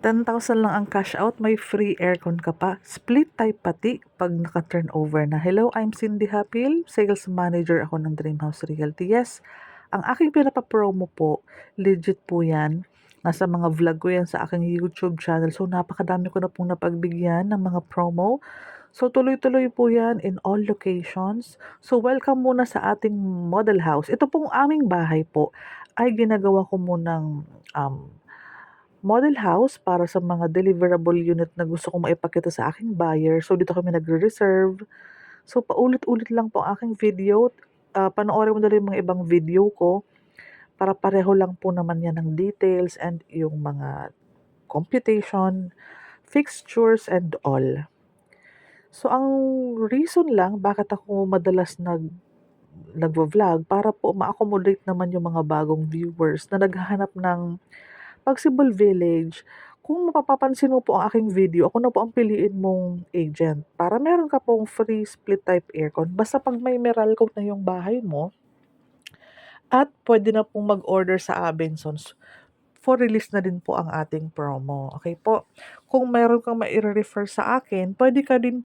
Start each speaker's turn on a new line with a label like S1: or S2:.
S1: 10,000 lang ang cash out, may free aircon ka pa. Split type pati pag naka-turnover na. Hello, I'm Cindy Hapil, sales manager ako ng Dreamhouse Realty. Yes, ang aking pinapa-promo po, legit po yan. Nasa mga vlog ko yan sa aking YouTube channel. So, napakadami ko na pong napagbigyan ng mga promo. So, tuloy-tuloy po yan in all locations. So, welcome muna sa ating model house. Ito pong aming bahay po ay ginagawa ko munang model house para sa mga deliverable unit na gusto kong maipakita sa aking buyer. So, dito kami nagre-reserve. So, paulit-ulit lang po ang aking video. Panoorin mo na rin yung mga ibang video ko para pareho lang po naman yan ng details and yung mga computation, fixtures, and all. So, ang reason lang bakit ako madalas nagvo-vlog para po ma-accommodate naman yung mga bagong viewers na naghahanap ng Pagsibol Village. Kung mapapapansin mo po ang aking video, ako na po ang piliin mong agent para meron ka pong free split type aircon. Basta pag may Meralco na yung bahay mo at pwede na pong mag-order sa Abençons, for release na din po ang ating promo. Okay po? Kung meron kang mai-refer sa akin, pwede ka din